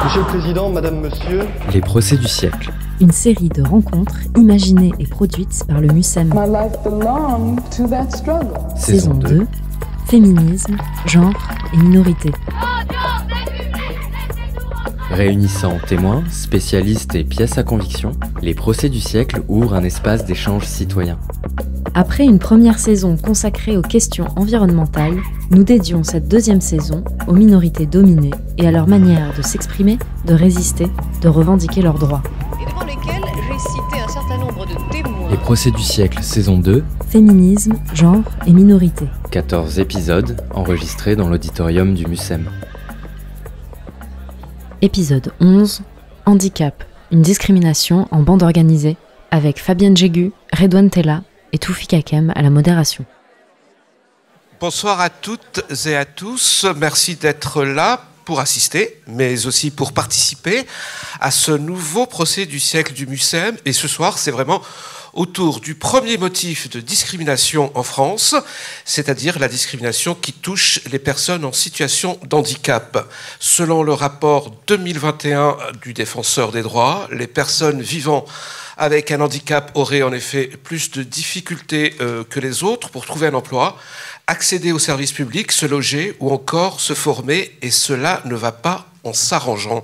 Monsieur le Président, Madame, Monsieur. Les procès du siècle. Une série de rencontres imaginées et produites par le MUSEM. Saison 2, féminisme, genre et minorité. Réunissant témoins, spécialistes et pièces à conviction, les procès du siècle ouvrent un espace d'échange citoyen. Après une première saison consacrée aux questions environnementales, nous dédions cette deuxième saison aux minorités dominées et à leur manière de s'exprimer, de résister, de revendiquer leurs droits. Et devant lesquels j'ai cité un certain nombre de témoins. Les procès du siècle, saison 2. Féminisme, genre et minorité. 14 épisodes enregistrés dans l'auditorium du MUSEM. Épisode 11. Handicap, une discrimination en bande organisée, avec Fabienne Jégu, Redouane Tella et Toufik Hakem à la modération. Bonsoir à toutes et à tous. Merci d'être là pour assister, mais aussi pour participer à ce nouveau procès du siècle du MUSEM. Et ce soir, c'est vraiment autour du premier motif de discrimination en France, c'est-à-dire la discrimination qui touche les personnes en situation d'handicap. Selon le rapport 2021 du Défenseur des droits, les personnes vivant avec un handicap auraient en effet plus de difficultés que les autres pour trouver un emploi, accéder aux services publics, se loger ou encore se former, et cela ne va pas en s'arrangeant.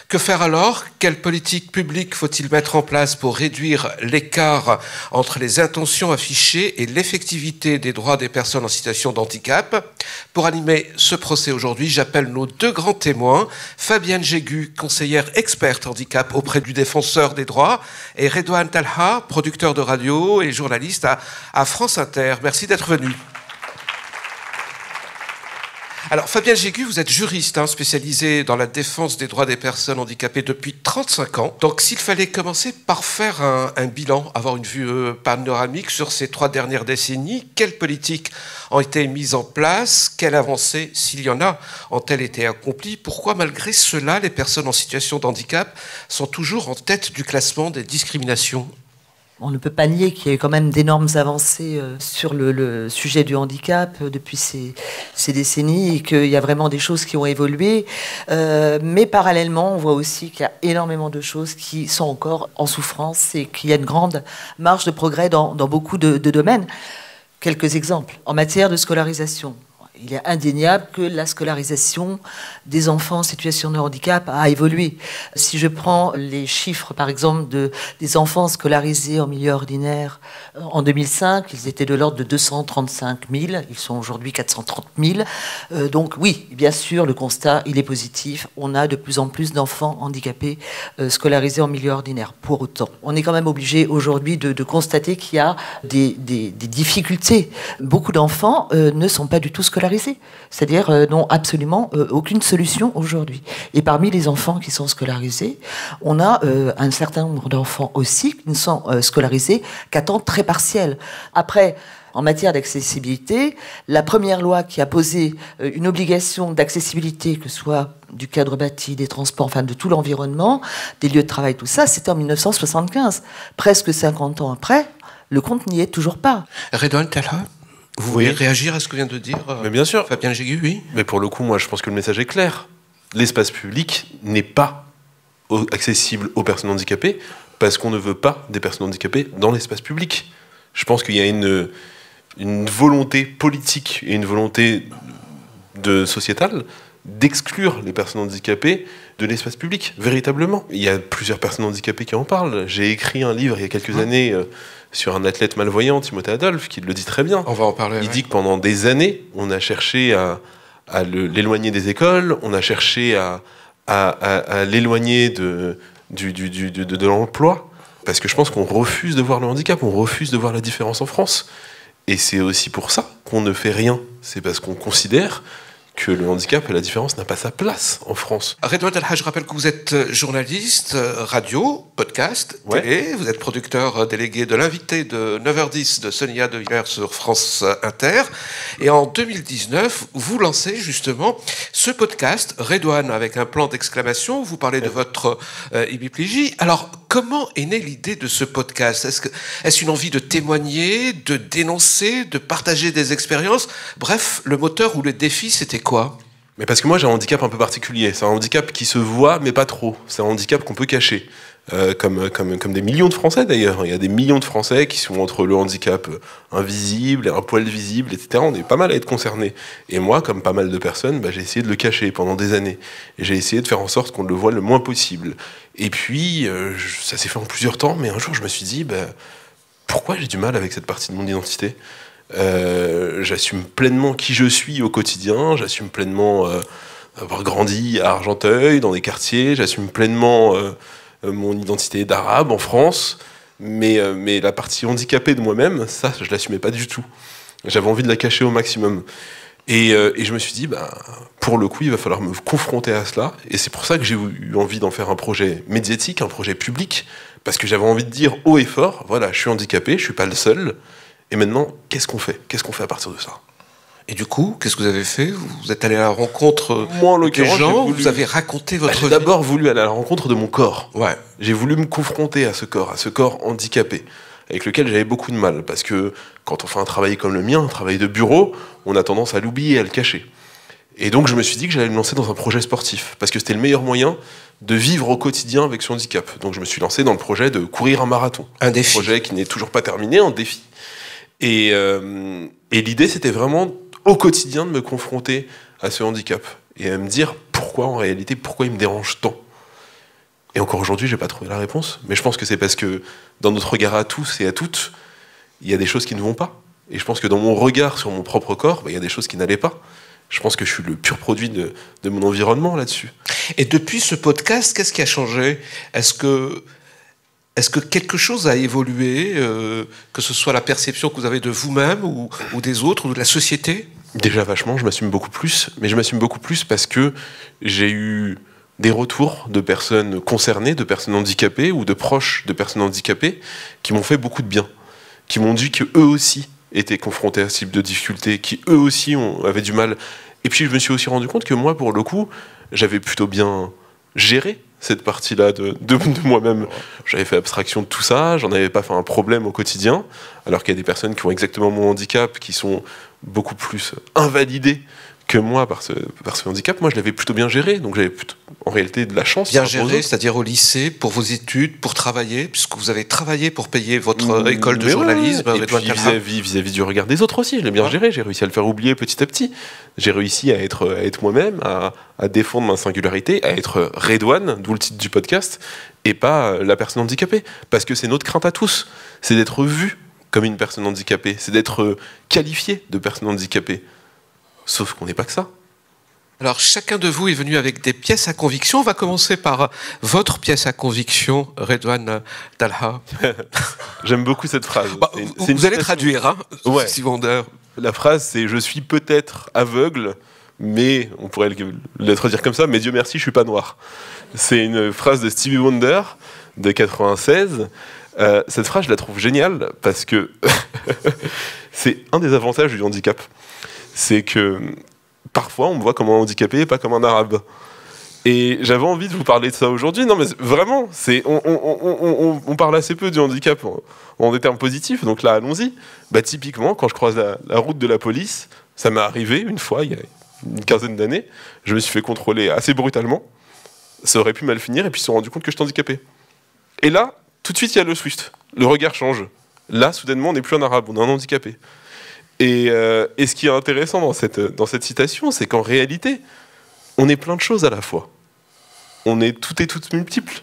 Que faire alors? Quelle politique publique faut-il mettre en place pour réduire l'écart entre les intentions affichées et l'effectivité des droits des personnes en situation de handicap? Pour animer ce procès aujourd'hui, j'appelle nos deux grands témoins, Fabienne Jégu, conseillère experte handicap auprès du Défenseur des droits, et Redouane Tella, producteur de radio et journaliste à France Inter. Merci d'être venus. Alors, Fabienne Jégu, vous êtes juriste, spécialisée dans la défense des droits des personnes handicapées depuis 35 ans. Donc, s'il fallait commencer par faire un bilan, avoir une vue panoramique sur ces 3 dernières décennies, quelles politiques ont été mises en place? Quelles avancées, s'il y en a, ont-elles été accomplies? Pourquoi, malgré cela, les personnes en situation de handicap sont toujours en tête du classement des discriminations? On ne peut pas nier qu'il y a eu quand même d'énormes avancées sur le sujet du handicap depuis ces décennies et qu'il y a vraiment des choses qui ont évolué. Mais parallèlement, on voit aussi qu'il y a énormément de choses qui sont encore en souffrance et qu'il y a une grande marge de progrès dans beaucoup de domaines. Quelques exemples. En matière de scolarisation, il est indéniable que la scolarisation des enfants en situation de handicap a évolué. Si je prends les chiffres, par exemple, des enfants scolarisés en milieu ordinaire en 2005, ils étaient de l'ordre de 235 000. Ils sont aujourd'hui 430 000. Donc oui, bien sûr, le constat, il est positif. On a de plus en plus d'enfants handicapés scolarisés en milieu ordinaire. Pour autant, on est quand même obligé aujourd'hui de constater qu'il y a des difficultés. Beaucoup d'enfants ne sont pas du tout scolarisés. C'est-à-dire n'ont absolument aucune solution aujourd'hui. Et parmi les enfants qui sont scolarisés, on a un certain nombre d'enfants aussi qui ne sont scolarisés qu'à temps très partiel. Après, en matière d'accessibilité, la première loi qui a posé une obligation d'accessibilité, que ce soit du cadre bâti, des transports, enfin de tout l'environnement, des lieux de travail, tout ça, c'était en 1975. Presque 50 ans après, le compte n'y est toujours pas. Redouane Tella, vous voulez réagir à ce que vient de dire Mais bien sûr. Fabienne Jégu, oui. Mais pour le coup, moi, je pense que le message est clair. L'espace public n'est pas accessible aux personnes handicapées parce qu'on ne veut pas des personnes handicapées dans l'espace public. Je pense qu'il y a une volonté politique et une volonté sociétale d'exclure les personnes handicapées de l'espace public, véritablement. Il y a plusieurs personnes handicapées qui en parlent. J'ai écrit un livre il y a quelques années sur un athlète malvoyant, Timothée Adolphe, qui le dit très bien. On va en parler. Il dit que pendant des années, on a cherché à l'éloigner des écoles, on a cherché à l'éloigner de l'emploi, parce que je pense qu'on refuse de voir le handicap, on refuse de voir la différence en France. Et c'est aussi pour ça qu'on ne fait rien. C'est parce qu'on considère que le handicap et la différence n'a pas sa place en France. Redouane Tella, je rappelle que vous êtes journaliste, radio, podcast, télé, vous êtes producteur délégué de l'invité de 9h10 de Sonia De Villers sur France Inter. Et en 2019, vous lancez justement ce podcast, Redouane avec un plan d'exclamation, vous parlez de votre hémiplégie. Alors, comment est née l'idée de ce podcast? Est-ce une envie de témoigner, de dénoncer, de partager des expériences? Bref, le moteur ou le défi, c'était quoi? Mais parce que moi j'ai un handicap un peu particulier. C'est un handicap qui se voit mais pas trop. C'est un handicap qu'on peut cacher. Comme des millions de Français d'ailleurs. Il y a des millions de Français qui sont entre le handicap invisible et un poil visible, etc. On est pas mal à être concernés. Et moi, comme pas mal de personnes, j'ai essayé de le cacher pendant des années. Et j'ai essayé de faire en sorte qu'on le voit le moins possible. Et puis, ça s'est fait en plusieurs temps, mais un jour je me suis dit, pourquoi j'ai du mal avec cette partie de mon identité ? J'assume pleinement qui je suis au quotidien, j'assume pleinement avoir grandi à Argenteuil, dans des quartiers, j'assume pleinement mon identité d'arabe en France, mais la partie handicapée de moi-même, ça, je l'assumais pas du tout. J'avais envie de la cacher au maximum. Et je me suis dit, pour le coup, il va falloir me confronter à cela, et c'est pour ça que j'ai eu envie d'en faire un projet médiatique, un projet public, parce que j'avais envie de dire haut et fort, voilà, je suis handicapé, je suis pas le seul, et maintenant, qu'est-ce qu'on fait ? Qu'est-ce qu'on fait à partir de ça ? Et du coup, qu'est-ce que vous avez fait ? Vous êtes allé à la rencontre Moi, en des l'occurrence, gens, vous avez raconté votre j'ai vie. d'abord voulu aller à la rencontre de mon corps. Ouais. J'ai voulu me confronter à ce corps handicapé, avec lequel j'avais beaucoup de mal, parce que quand on fait un travail comme le mien, un travail de bureau, on a tendance à l'oublier et à le cacher. Et donc je me suis dit que j'allais me lancer dans un projet sportif, parce que c'était le meilleur moyen de vivre au quotidien avec ce handicap. Donc je me suis lancé dans le projet de courir un marathon. Un défi. Un projet qui n'est toujours pas terminé, un défi. Et l'idée, c'était vraiment au quotidien de me confronter à ce handicap et à me dire pourquoi il me dérange tant. Et encore aujourd'hui, j'ai pas trouvé la réponse, mais je pense que c'est parce que dans notre regard à tous et à toutes, il y a des choses qui ne vont pas. Et je pense que dans mon regard sur mon propre corps, il y a des choses qui n'allaient pas. Je pense que je suis le pur produit de mon environnement là-dessus. Et depuis ce podcast, qu'est-ce qui a changé ? Est-ce que quelque chose a évolué, que ce soit la perception que vous avez de vous-même ou des autres ou de la société ? Déjà vachement, je m'assume beaucoup plus, mais je m'assume beaucoup plus parce que j'ai eu des retours de personnes concernées, de personnes handicapées ou de proches de personnes handicapées qui m'ont fait beaucoup de bien, qui m'ont dit qu'eux aussi étaient confrontés à ce type de difficultés, qui eux aussi avaient du mal. Et puis je me suis aussi rendu compte que moi, pour le coup, j'avais plutôt bien géré cette partie-là de moi-même. J'avais fait abstraction de tout ça, j'en avais pas fait un problème au quotidien, alors qu'il y a des personnes qui ont exactement mon handicap, qui sont beaucoup plus invalidées que moi par ce handicap. Moi, je l'avais plutôt bien géré, donc j'avais en réalité de la chance. Bien géré, c'est-à-dire au lycée, pour vos études, pour travailler, puisque vous avez travaillé pour payer votre école de journalisme. Et puis vis-à-vis du regard des autres aussi, je l'ai bien géré, j'ai réussi à le faire oublier petit à petit. J'ai réussi à être moi-même, à défendre ma singularité, à être Redouane, d'où le titre du podcast, et pas la personne handicapée. Parce que c'est notre crainte à tous, c'est d'être vu comme une personne handicapée, c'est d'être qualifié de personne handicapée. Sauf qu'on n'est pas que ça. Alors, chacun de vous est venu avec des pièces à conviction. On va commencer par votre pièce à conviction, Redouane Talha. J'aime beaucoup cette phrase. Vous allez traduire, hein, ouais. Sylvander. La phrase, c'est « Je suis peut-être aveugle, mais... » On pourrait le traduire comme ça, « Mais Dieu merci, je suis pas noir. » C'est une phrase de Stevie Wonder, de 96. Cette phrase, je la trouve géniale, parce que c'est un des avantages du handicap. C'est que parfois on me voit comme un handicapé et pas comme un arabe. Et j'avais envie de vous parler de ça aujourd'hui. Non mais vraiment, on parle assez peu du handicap en des termes positifs, donc là allons-y. Typiquement, quand je croise la route de la police, ça m'est arrivé une fois, il y a une quinzaine d'années, je me suis fait contrôler assez brutalement, ça aurait pu mal finir, et puis ils se sont rendus compte que j'étais handicapé. Et là, tout de suite il y a le switch, le regard change. Là, soudainement, on n'est plus un arabe, on est un handicapé. Et ce qui est intéressant dans cette citation, c'est qu'en réalité, on est plein de choses à la fois. On est tout et toutes multiples.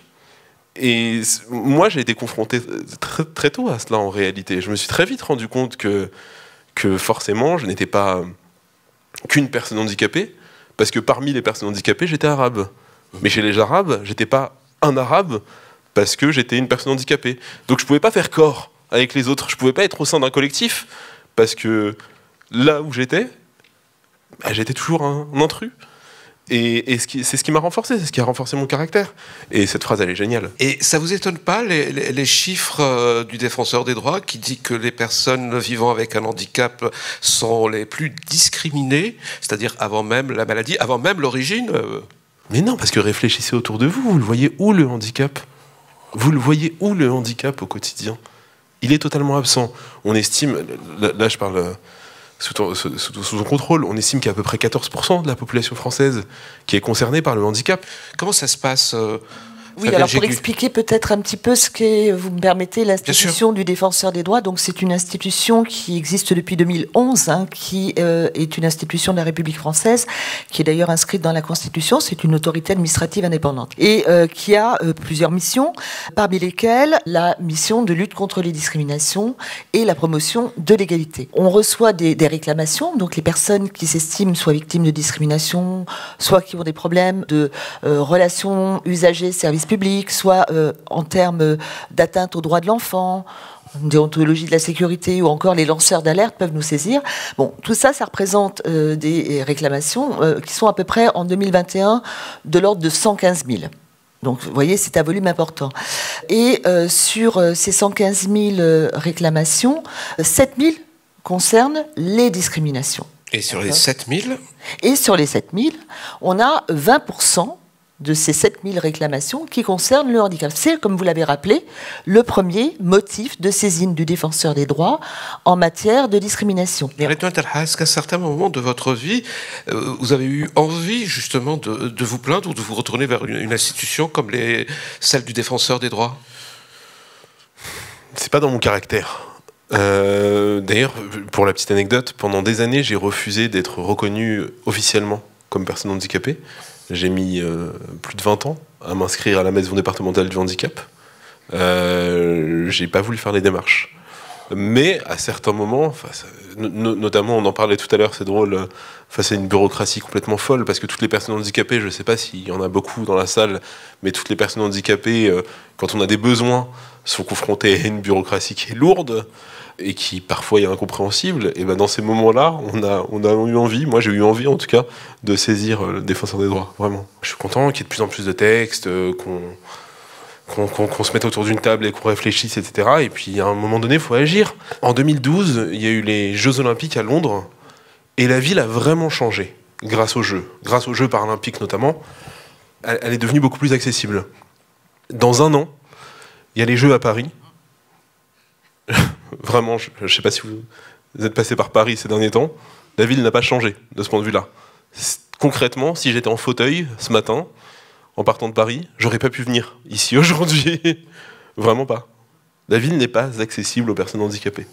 Et moi, j'ai été confronté très, très tôt à cela en réalité. Je me suis très vite rendu compte que forcément, je n'étais pas qu'une personne handicapée, parce que parmi les personnes handicapées, j'étais arabe. Mais chez les arabes, j'étais pas un arabe, parce que j'étais une personne handicapée. Donc je pouvais pas faire corps avec les autres. Je pouvais pas être au sein d'un collectif, parce que là où j'étais, j'étais toujours un intrus. Et c'est ce qui m'a renforcé, c'est ce qui a renforcé mon caractère. Et cette phrase, elle est géniale. Et ça vous étonne pas, les chiffres du défenseur des droits qui dit que les personnes vivant avec un handicap sont les plus discriminées, c'est-à-dire avant même la maladie, avant même l'origine Mais non, parce que réfléchissez autour de vous, vous le voyez où le handicap ? Vous le voyez où le handicap au quotidien ? Il est totalement absent. On estime, là je parle sous ton contrôle. On estime qu'il y a à peu près 14% de la population française qui est concernée par le handicap. Comment ça se passe Oui, alors pour expliquer peut-être un petit peu ce qu'est, vous me permettez, l'institution du défenseur des droits. Donc c'est une institution qui existe depuis 2011, qui est une institution de la République française, qui est d'ailleurs inscrite dans la Constitution. C'est une autorité administrative indépendante et qui a plusieurs missions, parmi lesquelles la mission de lutte contre les discriminations et la promotion de l'égalité. On reçoit des réclamations, donc les personnes qui s'estiment soit victimes de discrimination, soit qui ont des problèmes de relations usagers-services public, soit en termes d'atteinte aux droits de l'enfant, déontologie de la sécurité ou encore les lanceurs d'alerte peuvent nous saisir. Bon, tout ça, ça représente des réclamations qui sont à peu près en 2021 de l'ordre de 115 000. Donc, vous voyez, c'est un volume important. Et sur ces 115 000 réclamations, 7 000 concernent les discriminations. Et sur les 7 000 ? Et sur les 7 000, on a 20% de ces 7000 réclamations qui concernent le handicap. C'est, comme vous l'avez rappelé, le premier motif de saisine du défenseur des droits en matière de discrimination. Est-ce qu'à un certain moment de votre vie, vous avez eu envie justement de vous plaindre ou de vous retourner vers une institution comme celle du défenseur des droits ? C'est pas dans mon caractère. D'ailleurs, pour la petite anecdote, pendant des années, j'ai refusé d'être reconnu officiellement comme personne handicapée. J'ai mis plus de 20 ans à m'inscrire à la maison départementale du handicap. J'ai pas voulu faire les démarches. Mais à certains moments, notamment on en parlait tout à l'heure, c'est drôle, face à une bureaucratie complètement folle, parce que toutes les personnes handicapées, je sais pas s'il y en a beaucoup dans la salle, mais toutes les personnes handicapées, quand on a des besoins, sont confrontées à une bureaucratie qui est lourde, et qui parfois est incompréhensible, et ben dans ces moments-là, on a eu envie, moi j'ai eu envie en tout cas, de saisir le défenseur des droits, vraiment. Je suis content qu'il y ait de plus en plus de textes, qu'on se mette autour d'une table et qu'on réfléchisse, etc. Et puis à un moment donné, il faut agir. En 2012, il y a eu les Jeux Olympiques à Londres, et la ville a vraiment changé, grâce aux Jeux paralympiques notamment. Elle est devenue beaucoup plus accessible. Dans un an, il y a les Jeux à Paris. Vraiment, je ne sais pas si vous êtes passé par Paris ces derniers temps, la ville n'a pas changé de ce point de vue-là. Concrètement, si j'étais en fauteuil ce matin, en partant de Paris, j'aurais pas pu venir ici aujourd'hui. Vraiment pas. La ville n'est pas accessible aux personnes handicapées.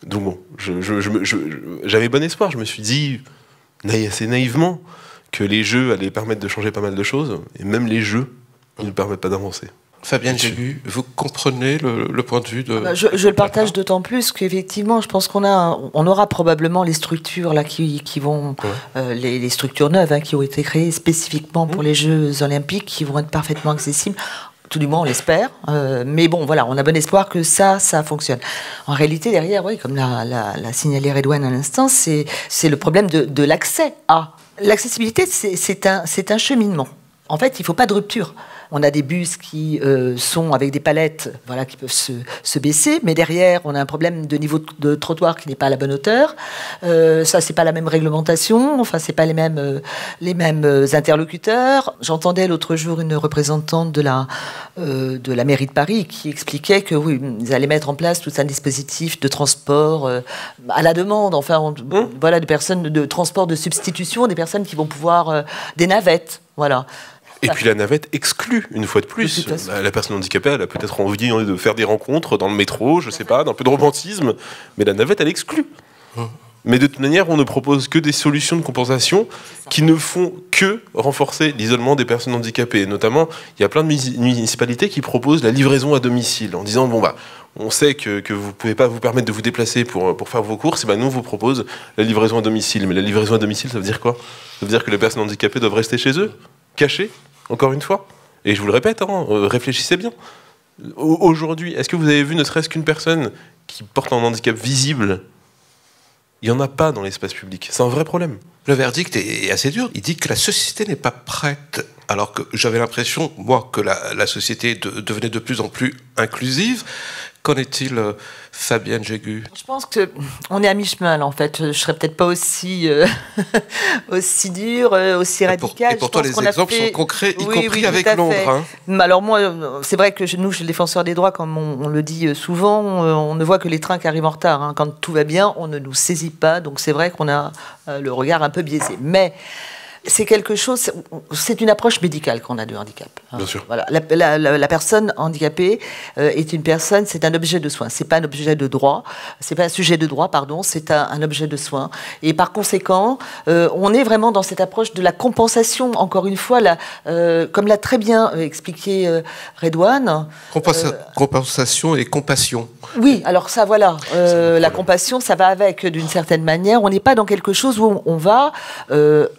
Donc bon, j'avais bon espoir. Je me suis dit, assez naïvement, que les Jeux allaient permettre de changer pas mal de choses, et même les Jeux ne permettent pas d'avancer. Fabienne Jébu, vous comprenez le point de vue de... Je le partage d'autant plus qu'effectivement, je pense qu'on aura probablement les structures là, qui vont... les structures neuves qui ont été créées spécifiquement pour les Jeux Olympiques, qui vont être parfaitement accessibles. Tout du moins, on l'espère. Mais bon, voilà, on a bon espoir que ça fonctionne. En réalité, derrière, oui, comme l'a signalé Redouane à l'instant, c'est le problème de l'accès à... L'accessibilité, c'est un cheminement. En fait, il ne faut pas de rupture. On a des bus qui sont avec des palettes qui peuvent se baisser, mais derrière, on a un problème de niveau de trottoir qui n'est pas à la bonne hauteur. Ça, c'est pas la même réglementation, enfin, c'est pas les mêmes interlocuteurs. J'entendais l'autre jour une représentante de la mairie de Paris qui expliquait que oui, ils allaient mettre en place tout un dispositif de transport à la demande, enfin, voilà, de personnes de transport de substitution, des personnes qui vont pouvoir des navettes, voilà. Et puis la navette exclut, une fois de plus. La personne handicapée, elle a peut-être envie de faire des rencontres dans le métro, je sais pas, d'un peu de romantisme, mais la navette, elle exclut. Mais de toute manière, on ne propose que des solutions de compensation qui ne font que renforcer l'isolement des personnes handicapées. Notamment, il y a plein de municipalités qui proposent la livraison à domicile, en disant, on sait que vous ne pouvez pas vous permettre de vous déplacer pour faire vos courses, et nous, on vous propose la livraison à domicile. Mais la livraison à domicile, ça veut dire quoi ? Ça veut dire que les personnes handicapées doivent rester chez eux, cachées ? Encore une fois, et je vous le répète, réfléchissez bien. Aujourd'hui, est-ce que vous avez vu ne serait-ce qu'une personne qui porte un handicap visible ? Il n'y en a pas dans l'espace public. C'est un vrai problème. Le verdict est assez dur. Il dit que la société n'est pas prête, alors que j'avais l'impression, moi, que la société devenait de plus en plus inclusive. Qu'en est-il, Fabienne Jégu? Je pense qu'on est à mi-chemin, là, en fait. Je ne serais peut-être pas aussi, aussi dure, aussi radicale. Et pourtant, les exemples sont concrets, y compris avec Londres. Hein. Mais alors moi, c'est vrai que nous, chez les défenseurs des droits, comme on le dit souvent, on ne voit que les trains qui arrivent en retard. Hein. Quand tout va bien, on ne nous saisit pas. Donc c'est vrai qu'on a le regard un peu biaisé. Mais c'est quelque chose, c'est une approche médicale qu'on a du handicap. Hein. Bien sûr. Voilà, la personne handicapée est une personne, c'est un objet de soin. C'est pas un objet de droit, c'est pas un sujet de droit, pardon, c'est un objet de soin. Et par conséquent, on est vraiment dans cette approche de la compensation. Encore une fois, comme l'a très bien expliqué Redouane. Compensation et compassion. Oui, alors ça, voilà. La compassion, ça va avec, d'une certaine manière. On n'est pas dans quelque chose où on va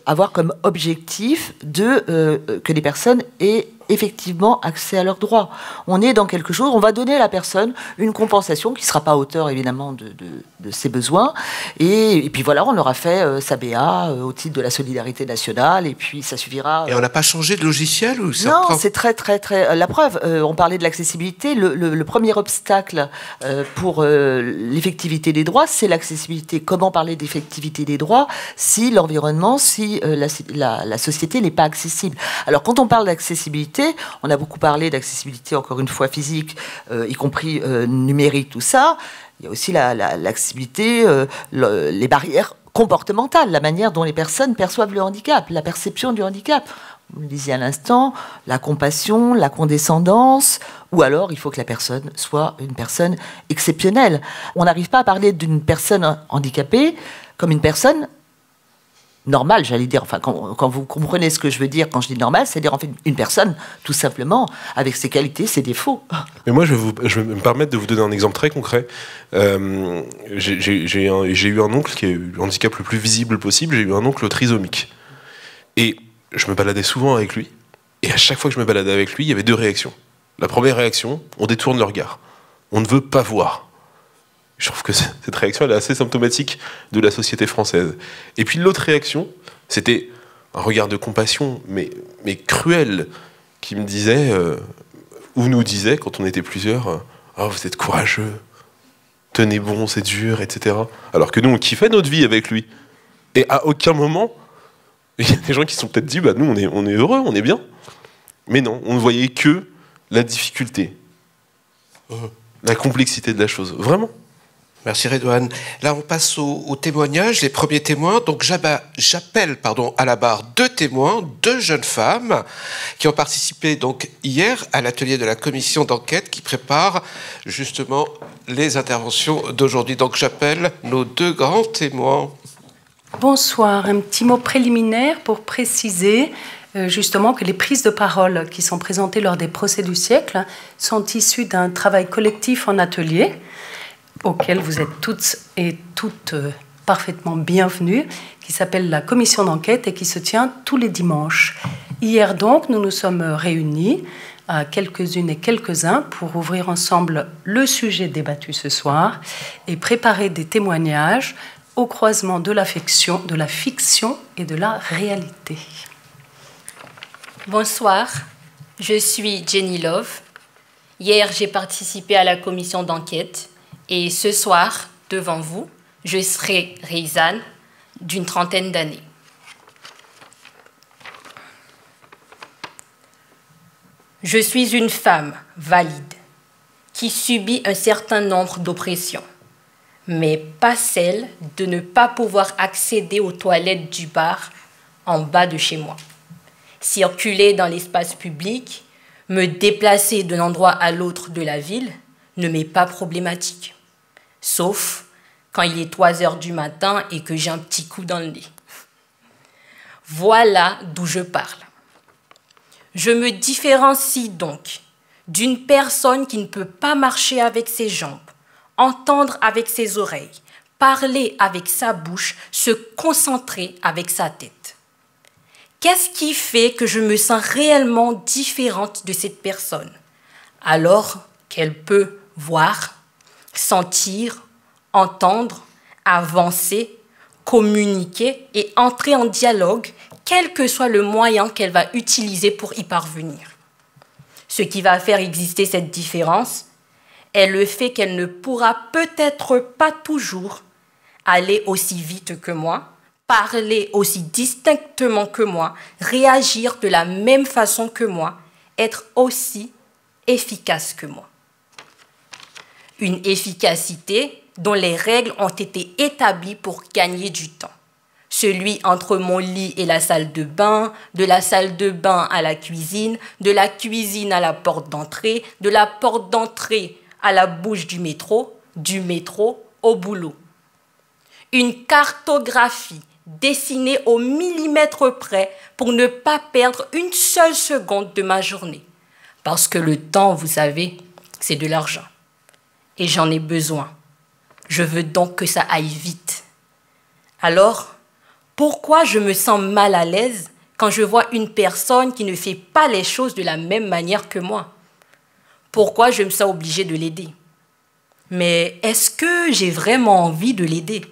avoir comme objectif que les personnes aient effectivement accès à leurs droits. On est dans quelque chose, on va donner à la personne une compensation qui ne sera pas à hauteur évidemment de ses besoins, et puis voilà, on aura fait sa BA au titre de la solidarité nationale, et puis ça suffira. Et on n'a pas changé de logiciel ou ça Non, c'est très la preuve, on parlait de l'accessibilité, le premier obstacle pour l'effectivité des droits, c'est l'accessibilité. Comment parler d'effectivité des droits si l'environnement, si la société n'est pas accessible? Alors quand on parle d'accessibilité, on a beaucoup parlé d'accessibilité, encore une fois, physique, y compris numérique, tout ça. Il y a aussi l'accessibilité, les barrières comportementales, la manière dont les personnes perçoivent le handicap, la perception du handicap. Vous le disiez à l'instant, la compassion, la condescendance, ou alors il faut que la personne soit une personne exceptionnelle. On n'arrive pas à parler d'une personne handicapée comme une personne normale, j'allais dire, enfin, quand vous comprenez ce que je veux dire quand je dis normal, c'est-à-dire en fait une personne, tout simplement, avec ses qualités, ses défauts. Mais moi, je vais me permettre de vous donner un exemple très concret. J'ai eu un oncle qui a eu le handicap le plus visible possible, j'ai eu un oncle trisomique. Et je me baladais souvent avec lui, et à chaque fois que je me baladais avec lui, il y avait deux réactions. La première réaction, on détourne le regard. On ne veut pas voir. Je trouve que cette réaction, elle est assez symptomatique de la société française. Et puis l'autre réaction, c'était un regard de compassion, mais cruel, qui me disait, ou nous disait, quand on était plusieurs, « Oh, vous êtes courageux, tenez bon, c'est dur, etc. » Alors que nous, on kiffait notre vie avec lui. Et à aucun moment, il y a des gens qui se sont peut-être dit, bah, nous, on est heureux, on est bien. Mais non, on ne voyait que la difficulté, la complexité de la chose. Vraiment. Merci Redouane. Là, on passe aux témoignages, les premiers témoins. Donc, j'appelle à la barre deux témoins, deux jeunes femmes qui ont participé donc hier à l'atelier de la commission d'enquête qui prépare justement les interventions d'aujourd'hui. Donc, j'appelle nos deux grands témoins. Bonsoir. Un petit mot préliminaire pour préciser justement que les prises de parole qui sont présentées lors des procès du siècle sont issues d'un travail collectif en atelier, auquel vous êtes toutes et toutes parfaitement bienvenues, qui s'appelle la commission d'enquête et qui se tient tous les dimanches. Hier donc, nous nous sommes réunis, quelques-unes et quelques-uns, pour ouvrir ensemble le sujet débattu ce soir et préparer des témoignages au croisement de la fiction et de la réalité. Bonsoir, je suis Jenny Love. Hier, j'ai participé à la commission d'enquête. Et ce soir, devant vous, je serai Rayzane, d'une trentaine d'années. Je suis une femme valide qui subit un certain nombre d'oppressions, mais pas celle de ne pas pouvoir accéder aux toilettes du bar en bas de chez moi. Circuler dans l'espace public, me déplacer d'un endroit à l'autre de la ville ne m'est pas problématique. Sauf quand il est 3 heures du matin et que j'ai un petit coup dans le nez. Voilà d'où je parle. Je me différencie donc d'une personne qui ne peut pas marcher avec ses jambes, entendre avec ses oreilles, parler avec sa bouche, se concentrer avec sa tête. Qu'est-ce qui fait que je me sens réellement différente de cette personne, alors qu'elle peut voir, sentir, entendre, avancer, communiquer et entrer en dialogue, quel que soit le moyen qu'elle va utiliser pour y parvenir. Ce qui va faire exister cette différence est le fait qu'elle ne pourra peut-être pas toujours aller aussi vite que moi, parler aussi distinctement que moi, réagir de la même façon que moi, être aussi efficace que moi. Une efficacité dont les règles ont été établies pour gagner du temps. Celui entre mon lit et la salle de bain, de la salle de bain à la cuisine, de la cuisine à la porte d'entrée, de la porte d'entrée à la bouche du métro au boulot. Une cartographie dessinée au millimètre près pour ne pas perdre une seule seconde de ma journée. Parce que le temps, vous savez, c'est de l'argent. Et j'en ai besoin. Je veux donc que ça aille vite. Alors, pourquoi je me sens mal à l'aise quand je vois une personne qui ne fait pas les choses de la même manière que moi? Pourquoi je me sens obligée de l'aider? Mais est-ce que j'ai vraiment envie de l'aider?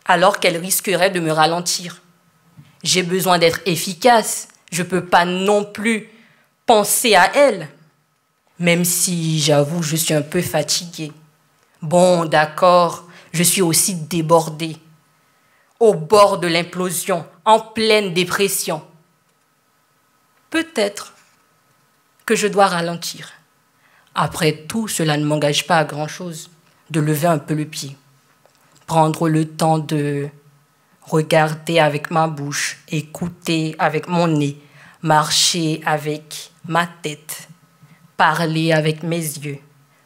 Alors qu'elle risquerait de me ralentir. J'ai besoin d'être efficace. Je ne peux pas non plus penser à elle. Même si, j'avoue, je suis un peu fatiguée. Bon, d'accord, je suis aussi débordée. Au bord de l'implosion, en pleine dépression. Peut-être que je dois ralentir. Après tout, cela ne m'engage pas à grand-chose de lever un peu le pied. Prendre le temps de regarder avec ma bouche, écouter avec mon nez, marcher avec ma tête, parler avec mes yeux,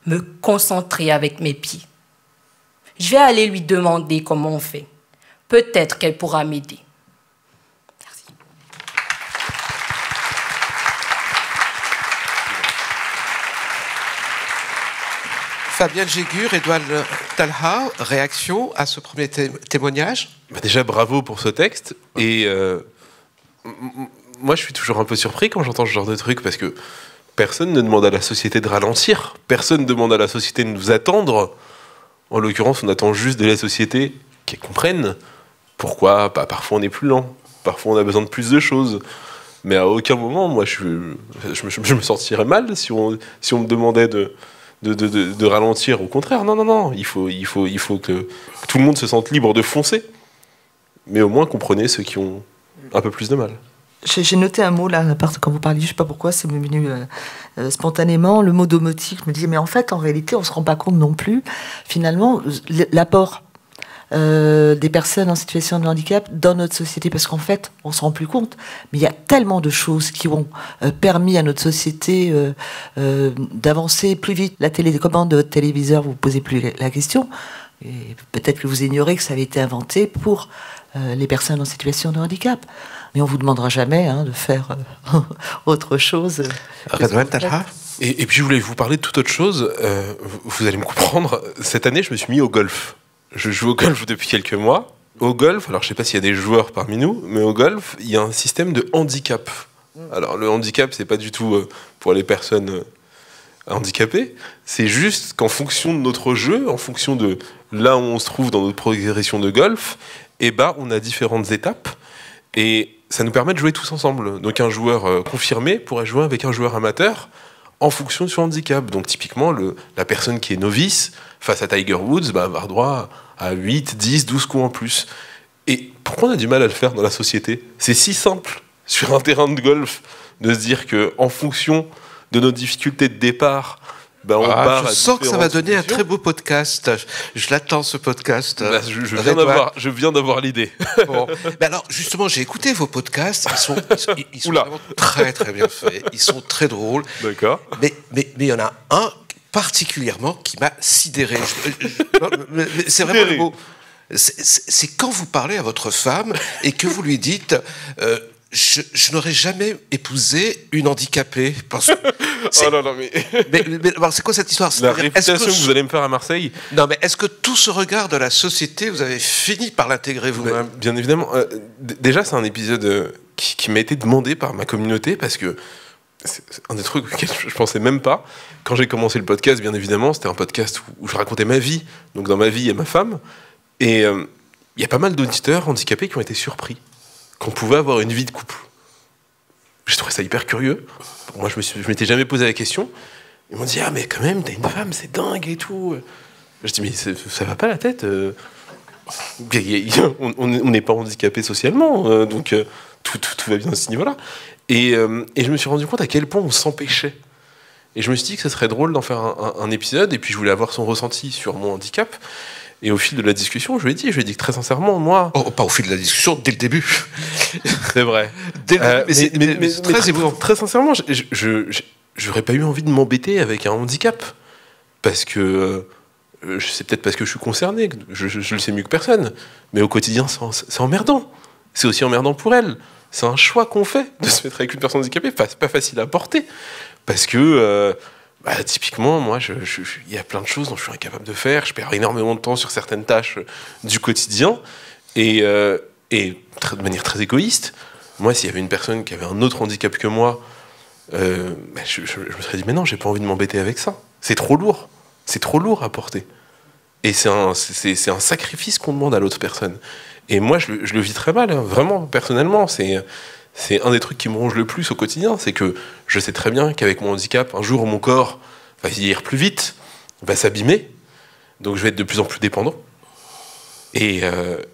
me concentrer avec mes pieds. Je vais aller lui demander comment on fait. Peut-être qu'elle pourra m'aider. Merci. Fabienne Jégur, Edouard Talha, réaction à ce premier témoignage? Déjà, bravo pour ce texte. Et moi, je suis toujours un peu surpris quand j'entends ce genre de truc, parce que personne ne demande à la société de ralentir. Personne ne demande à la société de nous attendre. En l'occurrence, on attend juste de la société qu'elle comprenne pourquoi parfois on est plus lent, parfois on a besoin de plus de choses. Mais à aucun moment, moi, je me sentirais mal si on me demandait de ralentir. Au contraire, non. Il faut que tout le monde se sente libre de foncer. Mais au moins, comprenez ceux qui ont un peu plus de mal. J'ai noté un mot là, quand vous parliez, je ne sais pas pourquoi, c'est venu spontanément, le mot domotique. Je me disais, mais en fait, en réalité, on ne se rend pas compte non plus, finalement, l'apport des personnes en situation de handicap dans notre société, parce qu'en fait, on ne se rend plus compte, mais il y a tellement de choses qui ont permis à notre société d'avancer plus vite. La télécommande de votre téléviseur, vous ne posez plus la question, et peut-être que vous ignorez que ça avait été inventé pour les personnes en situation de handicap. Mais on ne vous demandera jamais de faire autre chose. Et puis je voulais vous parler de toute autre chose. Vous allez me comprendre. Cette année, je me suis mis au golf. Je joue au golf depuis quelques mois. Au golf, alors je ne sais pas s'il y a des joueurs parmi nous, mais au golf, il y a un système de handicap. Alors le handicap, c'est pas du tout pour les personnes handicapées. C'est juste qu'en fonction de notre jeu, en fonction de là où on se trouve dans notre progression de golf, on a différentes étapes. Et ça nous permet de jouer tous ensemble. Donc un joueur confirmé pourrait jouer avec un joueur amateur en fonction de son handicap. Donc typiquement, la personne qui est novice, face à Tiger Woods, va avoir droit à 8, 10, 12 coups en plus. Et pourquoi on a du mal à le faire dans la société? C'est si simple, sur un terrain de golf, de se dire qu'en fonction de nos difficultés de départ, on part je sens que ça va donner un très beau podcast. Je l'attends, ce podcast. Je viens d'avoir l'idée. Bon. Alors, justement, j'ai écouté vos podcasts. Ils sont vraiment très, très bien faits. Ils sont très drôles. D'accord. Mais il y en a un particulièrement qui m'a sidéré. C'est vraiment le mot. C'est quand vous parlez à votre femme et que vous lui dites... Je n'aurais jamais épousé une handicapée. Parce que mais c'est quoi cette histoire? La réputation que vous allez me faire à Marseille. Non, mais est-ce que tout ce regard de la société, vous avez fini par l'intégrer vous-même? Bien évidemment. Déjà, c'est un épisode qui m'a été demandé par ma communauté, parce que c'est un des trucs auxquels je pensais même pas. Quand j'ai commencé le podcast, bien évidemment, c'était un podcast où je racontais ma vie. Donc dans ma vie, il y a ma femme. Et il y a pas mal d'auditeurs handicapés qui ont été surpris qu'on pouvait avoir une vie de couple. J'ai trouvé ça hyper curieux. Moi, je m'étais jamais posé la question. Ils m'ont dit, ah mais quand même, t'es une femme, c'est dingue et tout. Je dis, mais ça va pas la tête. On n'est pas handicapé socialement, donc tout va bien à ce niveau-là. Et je me suis rendu compte à quel point on s'empêchait. Et je me suis dit que ce serait drôle d'en faire un épisode, et puis je voulais avoir son ressenti sur mon handicap. Et au fil de la discussion, je lui ai dit que très sincèrement, moi... Oh, pas au fil de la discussion, dès le début. C'est vrai. Mais très sincèrement, j'aurais pas eu envie de m'embêter avec un handicap. Parce que... c'est peut-être parce que je suis concerné, je le sais mieux que personne. Mais au quotidien, c'est emmerdant. C'est aussi emmerdant pour elle. C'est un choix qu'on fait de se mettre avec une personne handicapée. Pas facile à porter. Parce que... typiquement, moi, il y a plein de choses dont je suis incapable de faire. Je perds énormément de temps sur certaines tâches du quotidien. Et de manière très égoïste, moi, s'il y avait une personne qui avait un autre handicap que moi, je me serais dit, mais non, j'ai pas envie de m'embêter avec ça. C'est trop lourd. C'est trop lourd à porter. Et c'est un sacrifice qu'on demande à l'autre personne. Et moi, je le vis très mal, hein, vraiment, personnellement. C'est un des trucs qui me ronge le plus au quotidien, c'est que je sais très bien qu'avec mon handicap, un jour, mon corps va vieillir plus vite, va s'abîmer, donc je vais être de plus en plus dépendant. Et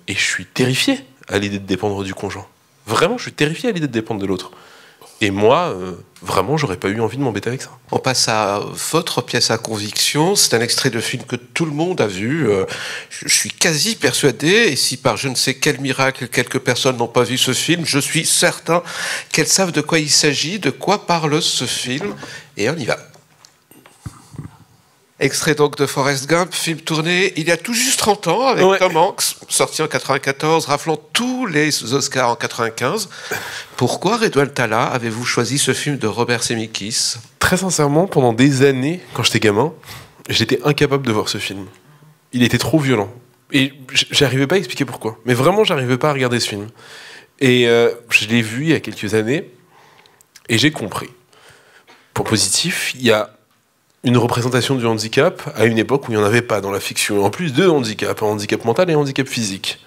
je suis terrifié à l'idée de dépendre du conjoint. Vraiment, je suis terrifié à l'idée de dépendre de l'autre. Et moi, vraiment, j'aurais pas eu envie de m'embêter avec ça. On passe à votre pièce à conviction. C'est un extrait de film que tout le monde a vu. Je suis quasi persuadé, et si par je ne sais quel miracle quelques personnes n'ont pas vu ce film, je suis certain qu'elles savent de quoi il s'agit, de quoi parle ce film. Et on y va. Extrait donc de Forrest Gump, film tourné il y a tout juste 30 ans avec Tom Hanks, sorti en 94, raflant tous les Oscars en 95. Pourquoi, Redouane Talla, avez-vous choisi ce film de Robert Zemeckis ? Très sincèrement, pendant des années, quand j'étais gamin, j'étais incapable de voir ce film. Il était trop violent. Et j'arrivais pas à expliquer pourquoi. Mais vraiment, j'arrivais pas à regarder ce film. Et je l'ai vu il y a quelques années, et j'ai compris. Pour positif, il y a une représentation du handicap à une époque où il n'y en avait pas dans la fiction. En plus, deux handicaps, un handicap mental et un handicap physique.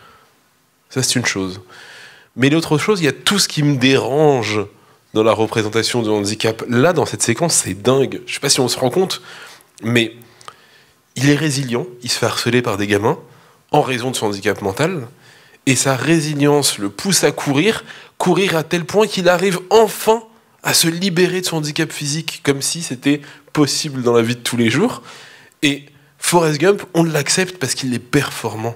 Ça, c'est une chose. Mais l'autre chose, il y a tout ce qui me dérange dans la représentation du handicap. Là, dans cette séquence, c'est dingue. Je ne sais pas si on se rend compte, mais il est résilient, il se fait harceler par des gamins en raison de son handicap mental, et sa résilience le pousse à courir à tel point qu'il arrive enfin à se libérer de son handicap physique, comme si c'était possible dans la vie de tous les jours. Et Forrest Gump, on l'accepte parce qu'il est performant,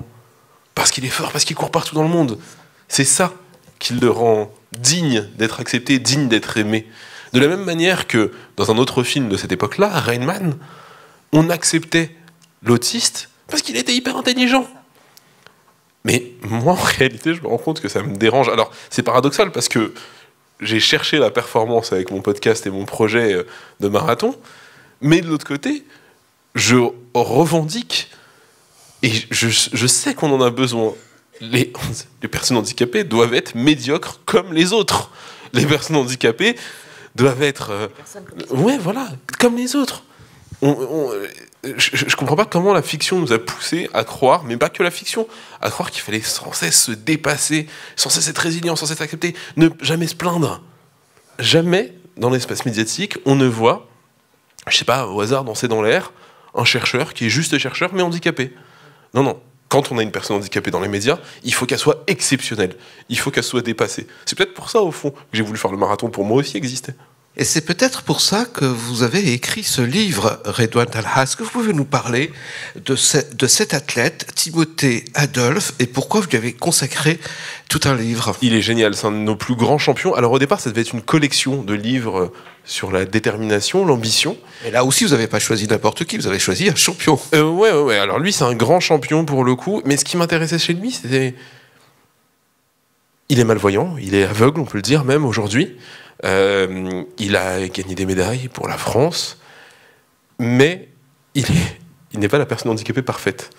parce qu'il est fort, parce qu'il court partout dans le monde. C'est ça qui le rend digne d'être accepté, digne d'être aimé. De la même manière que dans un autre film de cette époque-là, Rain Man, on acceptait l'autiste parce qu'il était hyper intelligent. Mais moi, en réalité, je me rends compte que ça me dérange. Alors, c'est paradoxal parce que j'ai cherché la performance avec mon podcast et mon projet de marathon, mais de l'autre côté, je revendique, et je sais qu'on en a besoin. Les personnes handicapées doivent être médiocres comme les autres. Les personnes handicapées doivent être... ouais, voilà, comme les autres. Je comprends pas comment la fiction nous a poussé à croire, mais pas que la fiction, à croire qu'il fallait sans cesse se dépasser, sans cesse être résilient, sans cesse accepter, ne jamais se plaindre. Jamais, dans l'espace médiatique, on ne voit, je sais pas, au hasard danser dans l'air, un chercheur qui est juste chercheur, mais handicapé. Non, non. Quand on a une personne handicapée dans les médias, il faut qu'elle soit exceptionnelle. Il faut qu'elle soit dépassée. C'est peut-être pour ça, au fond, que j'ai voulu faire le marathon, pour moi aussi exister. Et c'est peut-être pour ça que vous avez écrit ce livre, Redouane Talla. Est-ce que vous pouvez nous parler de cet athlète, Timothée Adolphe, et pourquoi vous lui avez consacré tout un livre ? Il est génial, c'est un de nos plus grands champions. Alors au départ, ça devait être une collection de livres sur la détermination, l'ambition. Et là aussi, vous n'avez pas choisi n'importe qui, vous avez choisi un champion. Ouais. Alors lui, c'est un grand champion pour le coup. Mais ce qui m'intéressait chez lui, c'était... Il est malvoyant, il est aveugle, on peut le dire même aujourd'hui. Il a gagné des médailles pour la France, mais il n'est pas la personne handicapée parfaite.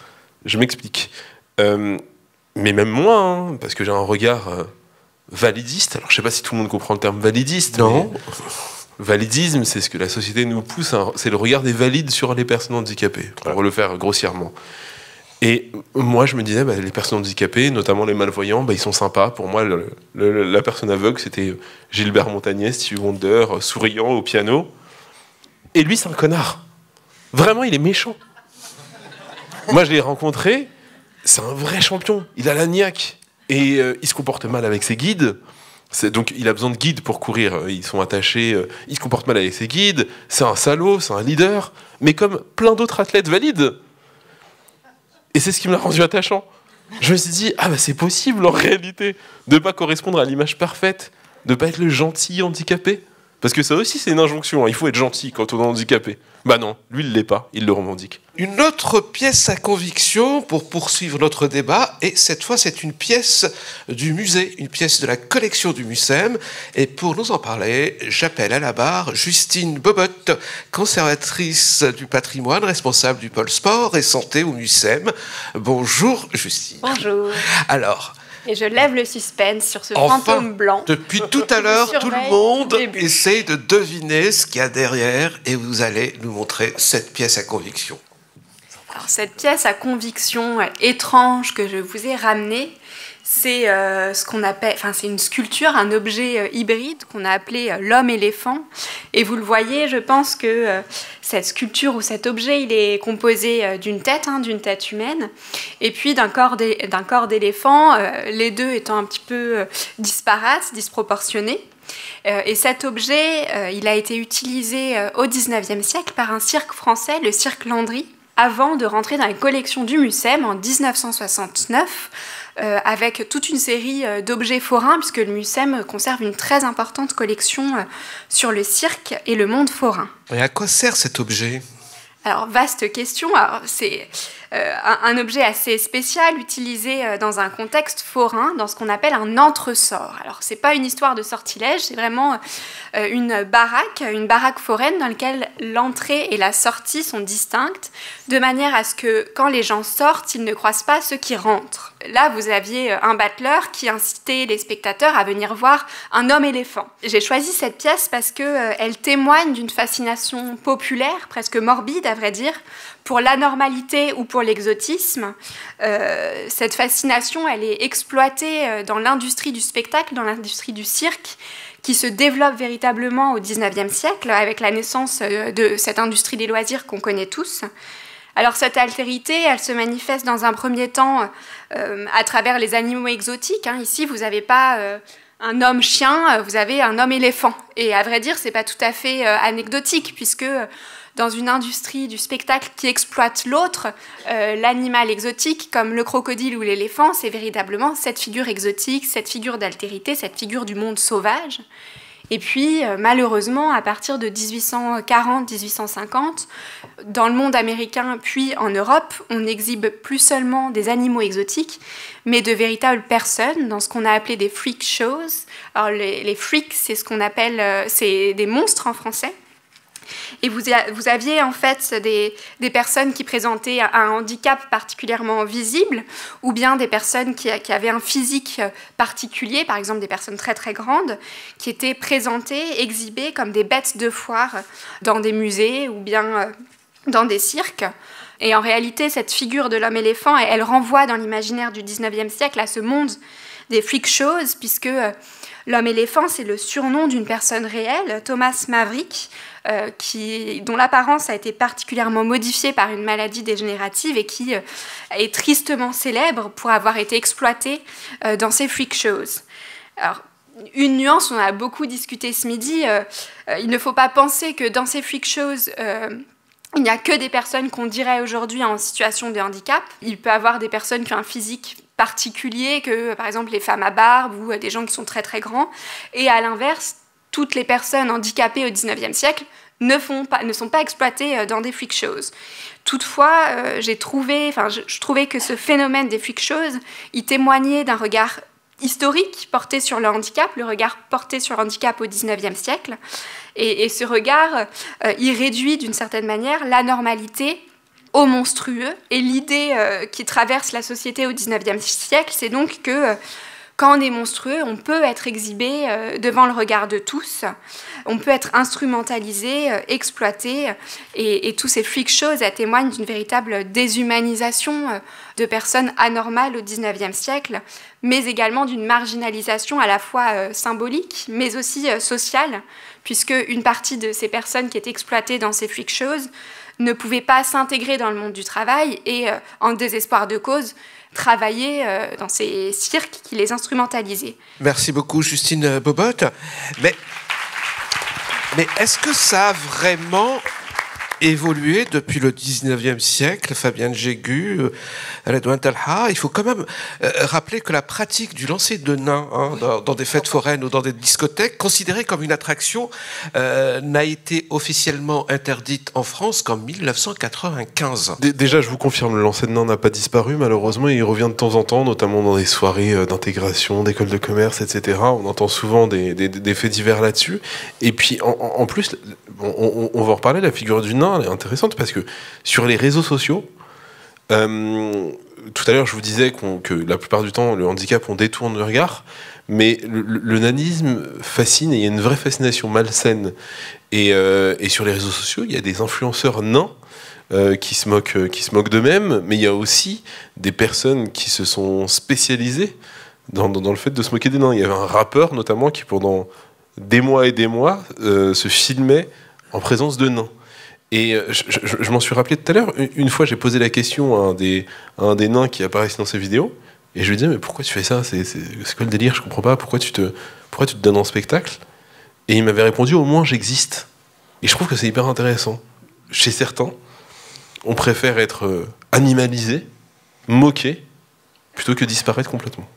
Je m'explique. Mais même moi, hein, parce que j'ai un regard validiste. Alors je ne sais pas si tout le monde comprend le terme validiste. Non. Validisme, c'est ce que la société nous pousse. C'est le regard des valides sur les personnes handicapées, pour le faire grossièrement. Et moi, je me disais, les personnes handicapées, notamment les malvoyants, ils sont sympas. Pour moi, la personne aveugle, c'était Gilbert Montagnier, Stevie Wonder, souriant au piano. Et lui, c'est un connard. Vraiment, il est méchant. Moi, je l'ai rencontré, c'est un vrai champion. Il a la niaque. Et il se comporte mal avec ses guides. Donc, il a besoin de guides pour courir. Ils sont attachés. Il se comporte mal avec ses guides. C'est un salaud, c'est un leader. Mais comme plein d'autres athlètes valides. Et c'est ce qui me l'a rendu attachant. Je me suis dit, ah bah c'est possible en réalité de ne pas correspondre à l'image parfaite, de ne pas être le gentil handicapé. Parce que ça aussi, c'est une injonction. Hein. Il faut être gentil quand on est handicapé. Bah non, lui, il ne l'est pas. Il le revendique. Une autre pièce à conviction pour poursuivre notre débat. Et cette fois, c'est une pièce du musée, une pièce de la collection du MUCEM. Et pour nous en parler, j'appelle à la barre Justine Bobot, conservatrice du patrimoine, responsable du pôle sport et santé au MUCEM. Bonjour, Justine. Bonjour. Alors... Et je lève le suspense sur ce enfin, fantôme blanc. Depuis tout à l'heure, tout le monde essaye de deviner ce qu'il y a derrière et vous allez nous montrer cette pièce à conviction. Alors, cette pièce à conviction étrange que je vous ai ramenée, c'est ce qu'on appelle, c'est une sculpture, un objet hybride qu'on a appelé l'homme-éléphant. Et vous le voyez, je pense que cette sculpture ou cet objet, il est composé d'une tête humaine, et puis d'un corps d'éléphant, les deux étant un petit peu disparates, disproportionnés. Et cet objet, il a été utilisé au XIXe siècle par un cirque français, le cirque Landry, avant de rentrer dans les collections du MUCEM en 1969, avec toute une série d'objets forains, puisque le MUCEM conserve une très importante collection sur le cirque et le monde forain. Et à quoi sert cet objet ? Alors, vaste question. Alors, c'est un objet assez spécial, utilisé dans un contexte forain, dans ce qu'on appelle un entresort. Alors, c'est pas une histoire de sortilège, c'est vraiment une baraque foraine dans laquelle l'entrée et la sortie sont distinctes, de manière à ce que, quand les gens sortent, ils ne croisent pas ceux qui rentrent. Là, vous aviez un battleur qui incitait les spectateurs à venir voir un homme-éléphant. J'ai choisi cette pièce parce qu'elle témoigne d'une fascination populaire, presque morbide à vrai dire, pour l'anormalité ou pour l'exotisme. Cette fascination, elle est exploitée dans l'industrie du spectacle, dans l'industrie du cirque, qui se développe véritablement au XIXe siècle, avec la naissance de cette industrie des loisirs qu'on connaît tous. Alors cette altérité, elle se manifeste dans un premier temps à travers les animaux exotiques. Ici, vous n'avez pas un homme-chien, vous avez un homme-éléphant. Et à vrai dire, ce n'est pas tout à fait anecdotique, puisque dans une industrie du spectacle qui exploite l'autre, l'animal exotique, comme le crocodile ou l'éléphant, c'est véritablement cette figure exotique, cette figure d'altérité, cette figure du monde sauvage. Et puis, malheureusement, à partir de 1840-1850, dans le monde américain puis en Europe, on n'exhibe plus seulement des animaux exotiques, mais de véritables personnes, dans ce qu'on a appelé des freak shows. Alors, les freaks, c'est ce qu'on appelle, c'est des monstres en français. Et vous aviez en fait des personnes qui présentaient un handicap particulièrement visible, ou bien des personnes qui avaient un physique particulier, par exemple des personnes très très grandes, qui étaient présentées, exhibées comme des bêtes de foire dans des musées ou bien dans des cirques. Et en réalité, cette figure de l'homme-éléphant, elle renvoie dans l'imaginaire du XIXe siècle à ce monde des freak shows, puisque l'homme-éléphant, c'est le surnom d'une personne réelle, Thomas Maverick, dont l'apparence a été particulièrement modifiée par une maladie dégénérative et qui est tristement célèbre pour avoir été exploité dans ces freak shows. Alors, une nuance, on a beaucoup discuté ce midi, il ne faut pas penser que dans ces freak shows, il n'y a que des personnes qu'on dirait aujourd'hui en situation de handicap. Il peut y avoir des personnes qui ont un physique particulier, que par exemple les femmes à barbe ou des gens qui sont très très grands. Et à l'inverse, toutes les personnes handicapées au XIXe siècle ne sont pas exploitées dans des freak shows. Toutefois, je trouvais que ce phénomène des freak shows, il témoignait d'un regard historique porté sur le handicap, le regard porté sur le handicap au XIXe siècle. Et ce regard, il réduit d'une certaine manière l'anormalité au monstrueux. Et l'idée qui traverse la société au XIXe siècle, c'est donc que Quand on est monstrueux, on peut être exhibé devant le regard de tous, on peut être instrumentalisé, exploité, et tous ces freak shows témoignent d'une véritable déshumanisation de personnes anormales au XIXe siècle, mais également d'une marginalisation à la fois symbolique, mais aussi sociale, puisque une partie de ces personnes qui étaient exploitées dans ces freak shows ne pouvaient pas s'intégrer dans le monde du travail et, en désespoir de cause, travailler dans ces cirques qui les instrumentalisaient. Merci beaucoup, Justine Bobotte. Mais est-ce que ça a vraiment évolué depuis le 19e siècle, Fabienne Jégu, Redouane Talha? Il faut quand même rappeler que la pratique du lancer de nains dans des fêtes foraines ou dans des discothèques, considérée comme une attraction, n'a été officiellement interdite en France qu'en 1995. Déjà, je vous confirme, le lancer de nains n'a pas disparu, malheureusement. Il revient de temps en temps, notamment dans des soirées d'intégration, d'écoles de commerce, etc. On entend souvent des faits divers là-dessus. Et puis, en plus, on va en reparler, la figure du nain, elle est intéressante parce que sur les réseaux sociaux, tout à l'heure je vous disais que la plupart du temps le handicap on détourne le regard, mais le nanisme fascine et il y a une vraie fascination malsaine et sur les réseaux sociaux il y a des influenceurs nains qui se moquent d'eux-mêmes, mais il y a aussi des personnes qui se sont spécialisées dans le fait de se moquer des nains. Il y avait un rappeur notamment qui pendant des mois et des mois se filmait en présence de nains. Et je m'en suis rappelé tout à l'heure, une fois j'ai posé la question à un des nains qui apparaissent dans ces vidéos, et je lui disais mais pourquoi tu fais ça, c'est quoi le délire, je comprends pas, pourquoi tu te donnes en spectacle? Et il m'avait répondu au moins j'existe. Et je trouve que c'est hyper intéressant. Chez certains, on préfère être animalisé, moqué, plutôt que disparaître complètement.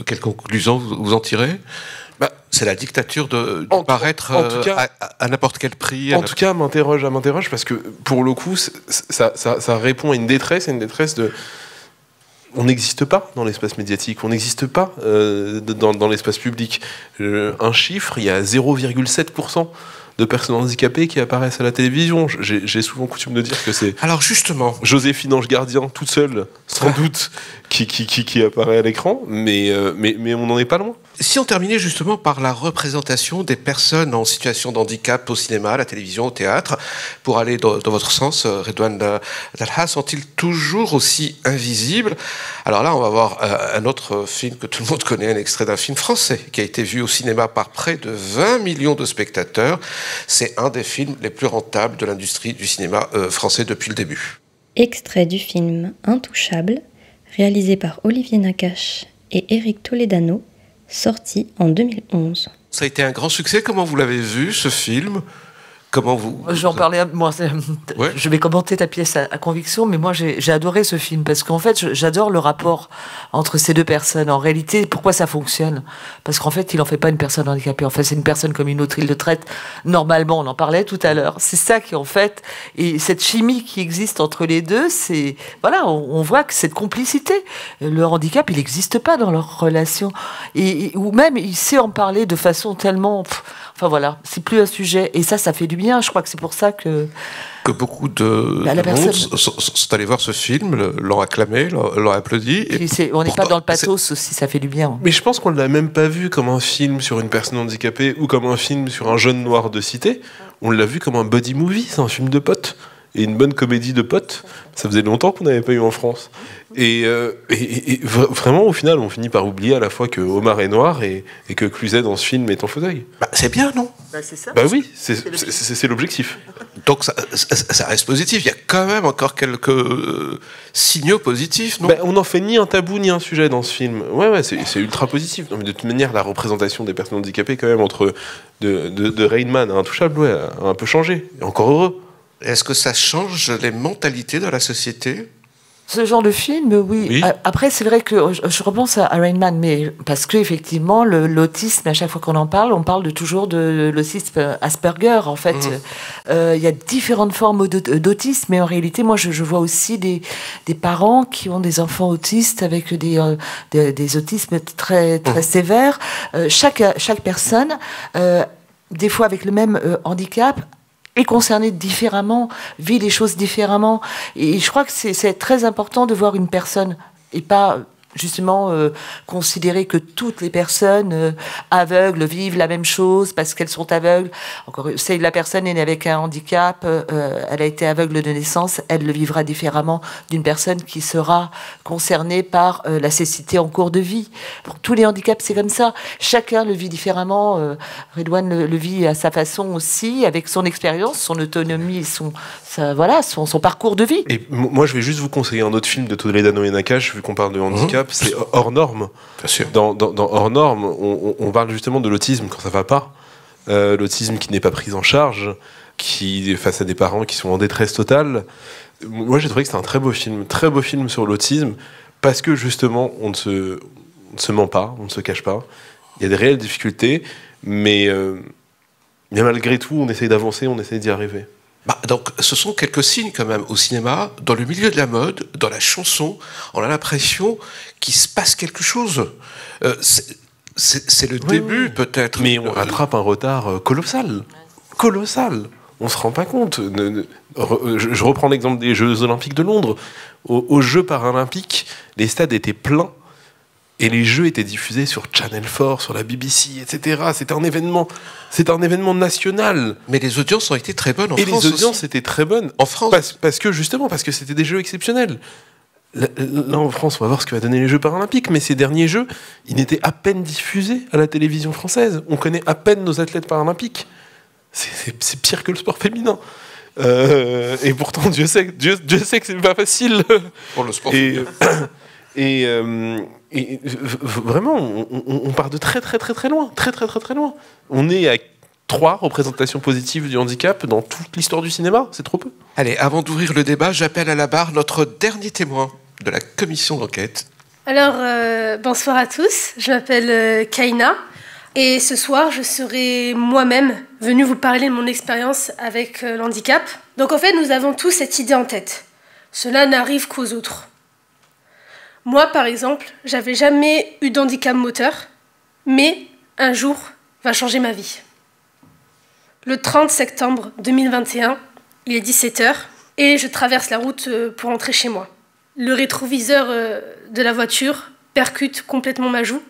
Quelle conclusion vous en tirez? C'est la dictature de paraître à n'importe quel prix. En tout cas, m'interroge parce que pour le coup, ça répond à une détresse de... On n'existe pas dans l'espace médiatique, on n'existe pas dans l'espace public. Un chiffre, il y a 0,7% de personnes handicapées qui apparaissent à la télévision. J'ai souvent coutume de dire que c'est... Alors justement... Joséphine Ange Gardien, toute seule, sans doute, qui apparaît à l'écran, mais on n'en est pas loin. Si on terminait justement par la représentation des personnes en situation de handicap au cinéma, à la télévision, au théâtre, pour aller dans votre sens, Redouane Talha, sont-ils toujours aussi invisibles? Alors là, on va voir un autre film que tout le monde connaît, un extrait d'un film français qui a été vu au cinéma par près de 20 millions de spectateurs. C'est un des films les plus rentables de l'industrie du cinéma français depuis le début. Extrait du film Intouchable, réalisé par Olivier Nakache et Éric Toledano, sorti en 2011. Ça a été un grand succès. Comment vous l'avez vu, ce film? Comment vous... J'en parlais, ouais. Je vais commenter ta pièce à conviction, mais moi j'ai adoré ce film, parce qu'en fait j'adore le rapport entre ces deux personnes. En réalité, pourquoi ça fonctionne? Parce qu'en fait, il n'en fait pas une personne handicapée, en fait c'est une personne comme une autre, il le traite normalement, on en parlait tout à l'heure. C'est ça qui en fait, et cette chimie qui existe entre les deux, c'est... Voilà, on voit que cette complicité, le handicap, il n'existe pas dans leur relation. Ou même, il sait en parler de façon tellement... Enfin voilà, c'est plus un sujet. Et ça fait du bien. Je crois que c'est pour ça que beaucoup de monde sont allés voir ce film, l'ont acclamé, l'ont applaudi. On n'est pas dans le pathos aussi, ça fait du bien. Mais je pense qu'on ne l'a même pas vu comme un film sur une personne handicapée ou comme un film sur un jeune noir de cité. On l'a vu comme un buddy movie, c'est un film de potes. Et une bonne comédie de potes, ça faisait longtemps qu'on n'avait pas eu en France. Et vraiment, au final, on finit par oublier à la fois que Omar est noir et que Cluzet dans ce film est en fauteuil. C'est bien, non? C'est ça. Oui, c'est l'objectif. Donc ça reste positif. Il y a quand même encore quelques signaux positifs, non? On n'en fait ni un tabou ni un sujet dans ce film. Ouais, c'est ultra positif. Non, mais de toute manière, la représentation des personnes handicapées, quand même, entre de Rain Man à Intouchable, a un peu changé. Et encore heureux. Est-ce que ça change les mentalités de la société? Ce genre de film, oui. Après, c'est vrai que je repense à Rain Man, mais parce que effectivement, l'autisme, à chaque fois qu'on en parle, on parle toujours de l'autisme Asperger. En fait, il y a différentes formes d'autisme, mais en réalité, moi, je vois aussi des parents qui ont des enfants autistes avec des autismes très sévères. Chaque personne, des fois avec le même handicap, est concerné différemment, vit les choses différemment. Et je crois que c'est très important de voir une personne, et pas justement considérer que toutes les personnes aveugles vivent la même chose parce qu'elles sont aveugles. Encore, c'est la personne est née avec un handicap, elle a été aveugle de naissance, elle le vivra différemment d'une personne qui sera concernée par la cécité en cours de vie. Pour tous les handicaps, c'est comme ça. Chacun le vit différemment. Redouane le vit à sa façon aussi, avec son expérience, son autonomie, son parcours de vie. Et moi, je vais juste vous conseiller un autre film de Toledano et Nakache, vu qu'on parle de handicap, c'est Hors Norme. Bien sûr. Dans Hors Norme, on parle justement de l'autisme quand ça va pas. L'autisme qui n'est pas pris en charge, qui face à des parents qui sont en détresse totale. Moi, j'ai trouvé que c'était un très beau film sur l'autisme, parce que justement, on ne se ment pas, on ne se cache pas. Il y a des réelles difficultés, mais malgré tout, on essaye d'avancer, on essaye d'y arriver. Donc, ce sont quelques signes quand même au cinéma, dans le milieu de la mode, dans la chanson. On a l'impression qu'il se passe quelque chose. C'est le début, peut-être. Mais on rattrape un retard colossal. Colossal. On se rend pas compte. Je reprends l'exemple des Jeux Olympiques de Londres. Aux Jeux Paralympiques, les stades étaient pleins et les Jeux étaient diffusés sur Channel 4, sur la BBC, etc. C'était un événement national. Mais les audiences ont été très bonnes en France. Et les audiences étaient très bonnes en France. Parce que c'était des Jeux exceptionnels. Là, en France, on va voir ce que va donner les Jeux Paralympiques, mais ces derniers Jeux, ils étaient à peine diffusés à la télévision française. On connaît à peine nos athlètes paralympiques. C'est pire que le sport féminin. Et pourtant, Dieu sait que c'est pas facile. Pour le sport féminin. Et vraiment, on part de très très très très loin. Très très très très loin. On est à 3 représentations positives du handicap dans toute l'histoire du cinéma. C'est trop peu. Allez, avant d'ouvrir le débat, j'appelle à la barre notre dernier témoin de la commission d'enquête. Alors, bonsoir à tous. Je m'appelle Kaina. Et ce soir, je serai moi-même venue vous parler de mon expérience avec l'handicap. Donc en fait, nous avons tous cette idée en tête. Cela n'arrive qu'aux autres. Moi, par exemple, j'avais jamais eu d'handicap moteur, mais un jour va changer ma vie. Le 30 septembre 2021, il est 17h, et je traverse la route pour rentrer chez moi. Le rétroviseur de la voiture percute complètement ma joue.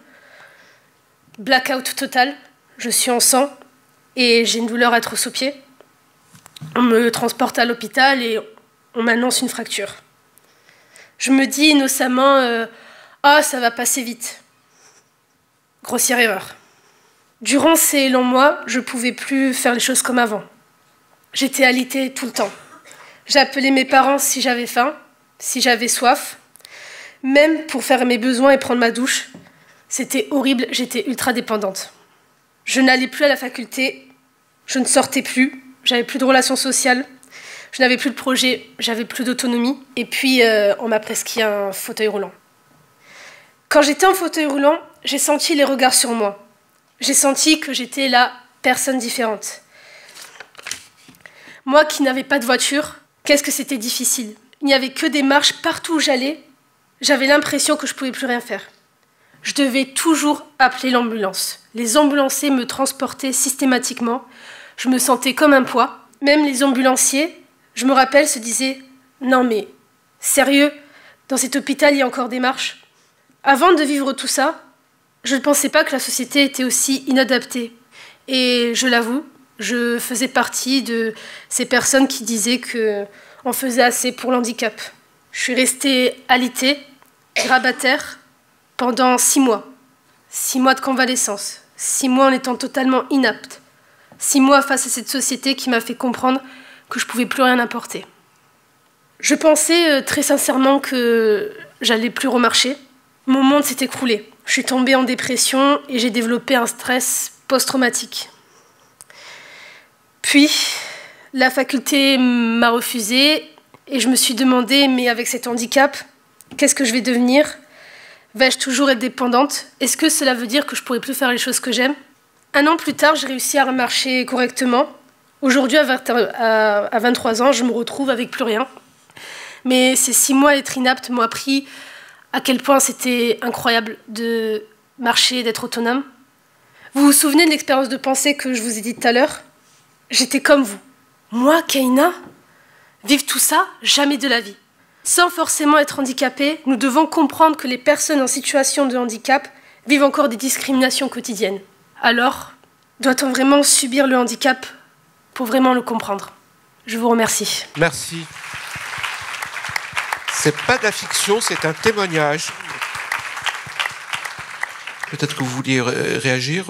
Blackout total, je suis en sang et j'ai une douleur atroce au pied. On me transporte à l'hôpital et on m'annonce une fracture. Je me dis innocemment ça va passer vite. Grossière erreur. Durant ces longs mois, je ne pouvais plus faire les choses comme avant. J'étais alitée tout le temps. J'appelais mes parents si j'avais faim, si j'avais soif, même pour faire mes besoins et prendre ma douche. C'était horrible, j'étais ultra dépendante. Je n'allais plus à la faculté, je ne sortais plus, j'avais plus de relations sociales, je n'avais plus de projet, j'avais plus d'autonomie. Et puis, on m'a prescrit un fauteuil roulant. Quand j'étais en fauteuil roulant, j'ai senti les regards sur moi. J'ai senti que j'étais la personne différente. Moi qui n'avais pas de voiture, qu'est-ce que c'était difficile. Il n'y avait que des marches partout où j'allais. J'avais l'impression que je ne pouvais plus rien faire. Je devais toujours appeler l'ambulance. Les ambulanciers me transportaient systématiquement. Je me sentais comme un poids. Même les ambulanciers, je me rappelle, se disaient « Non mais, sérieux, dans cet hôpital, il y a encore des marches ?» Avant de vivre tout ça, je ne pensais pas que la société était aussi inadaptée. Et je l'avoue, je faisais partie de ces personnes qui disaient qu'on faisait assez pour l'handicap. Je suis restée alitée, grabataire, pendant 6 mois. 6 mois de convalescence. 6 mois en étant totalement inapte. 6 mois face à cette société qui m'a fait comprendre que je ne pouvais plus rien apporter. Je pensais très sincèrement que j'allais plus remarcher. Mon monde s'est écroulé. Je suis tombée en dépression et j'ai développé un stress post-traumatique. Puis, la faculté m'a refusée et je me suis demandé, mais avec cet handicap, qu'est-ce que je vais devenir ? Vais-je toujours être dépendante ? Est-ce que cela veut dire que je ne pourrai plus faire les choses que j'aime ? 1 an plus tard, j'ai réussi à marcher correctement. Aujourd'hui, à 23 ans, je me retrouve avec plus rien. Mais ces 6 mois à être inapte m'ont appris à quel point c'était incroyable de marcher, d'être autonome. Vous vous souvenez de l'expérience de pensée que je vous ai dit tout à l'heure ? J'étais comme vous. Moi, Kaina, vivre tout ça, jamais de la vie. Sans forcément être handicapés, nous devons comprendre que les personnes en situation de handicap vivent encore des discriminations quotidiennes. Alors, doit-on vraiment subir le handicap pour vraiment le comprendre? Je vous remercie. Merci. C'est pas de la fiction, c'est un témoignage. Peut-être que vous vouliez réagir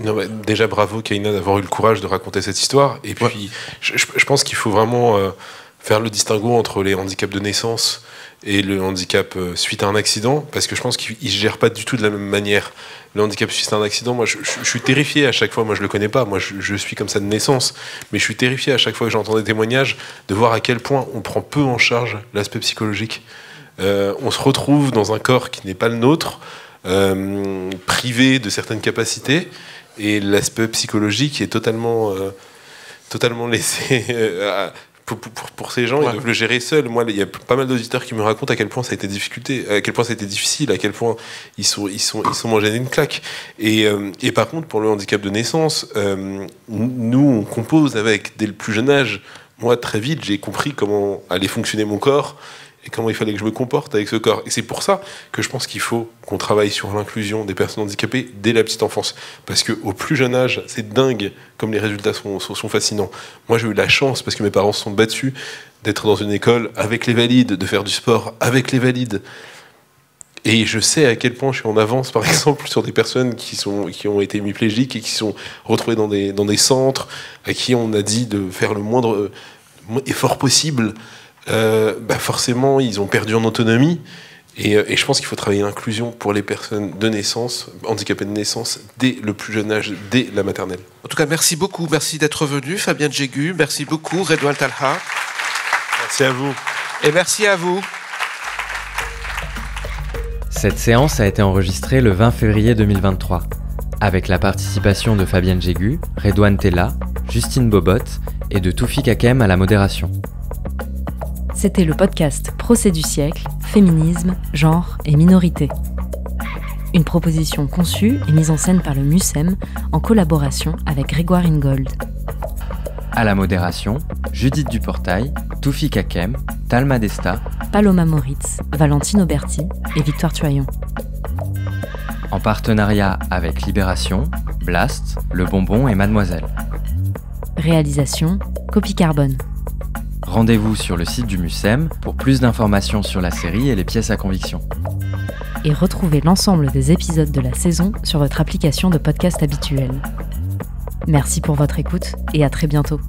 Non, bah, déjà, bravo, Kaina, d'avoir eu le courage de raconter cette histoire. Et puis, ouais. je pense qu'il faut vraiment faire le distinguo entre les handicaps de naissance et le handicap suite à un accident, parce que je pense qu'ils ne se gèrent pas du tout de la même manière. Le handicap suite à un accident, moi, je suis terrifié à chaque fois. Moi, je ne le connais pas. Moi, je suis comme ça de naissance. Mais je suis terrifié à chaque fois que j'entends des témoignages de voir à quel point on prend peu en charge l'aspect psychologique. On se retrouve dans un corps qui n'est pas le nôtre, privé de certaines capacités, et l'aspect psychologique est totalement laissé pour ces gens. Ouais. Ils doivent le gérer seuls. Moi, il y a pas mal d'auditeurs qui me racontent à quel point ça a été difficile, à quel point ils sont mangés d'une claque. Et par contre, pour le handicap de naissance, nous, on compose avec dès le plus jeune âge. Moi, très vite, j'ai compris comment allait fonctionner mon corps et comment il fallait que je me comporte avec ce corps. Et c'est pour ça que je pense qu'il faut qu'on travaille sur l'inclusion des personnes handicapées dès la petite enfance. Parce qu'au plus jeune âge, c'est dingue comme les résultats sont fascinants. Moi, j'ai eu la chance, parce que mes parents se sont battus, d'être dans une école avec les valides, de faire du sport avec les valides. Et je sais à quel point je suis en avance, par exemple, sur des personnes qui ont été hémiplégiques et qui sont retrouvées dans des centres, à qui on a dit de faire le moindre effort possible. Forcément, ils ont perdu en autonomie. Et je pense qu'il faut travailler l'inclusion pour les personnes de naissance, handicapées de naissance, dès le plus jeune âge, dès la maternelle. En tout cas, merci beaucoup. Merci d'être venu, Fabienne Jégu. Merci beaucoup, Redouane Talha. Merci à vous. Et merci à vous. Cette séance a été enregistrée le 20 février 2023, avec la participation de Fabienne Jégu, Redouane Talha, Justine Bobot et de Toufik Hakem à la modération. C'était le podcast Procès du siècle, féminisme, genre et minorité. Une proposition conçue et mise en scène par le MUSEM en collaboration avec Grégoire Ingold. À la modération, Judith Duportail, Toufik Hakem, Talma Desta, Paloma Moritz, Valentine Auberti et Victoire Tuaillon. En partenariat avec Libération, Blast, Le Bonbon et Mademoiselle. Réalisation, Copie Carbone. Rendez-vous sur le site du MUSEM pour plus d'informations sur la série et les pièces à conviction. Et retrouvez l'ensemble des épisodes de la saison sur votre application de podcast habituelle. Merci pour votre écoute et à très bientôt.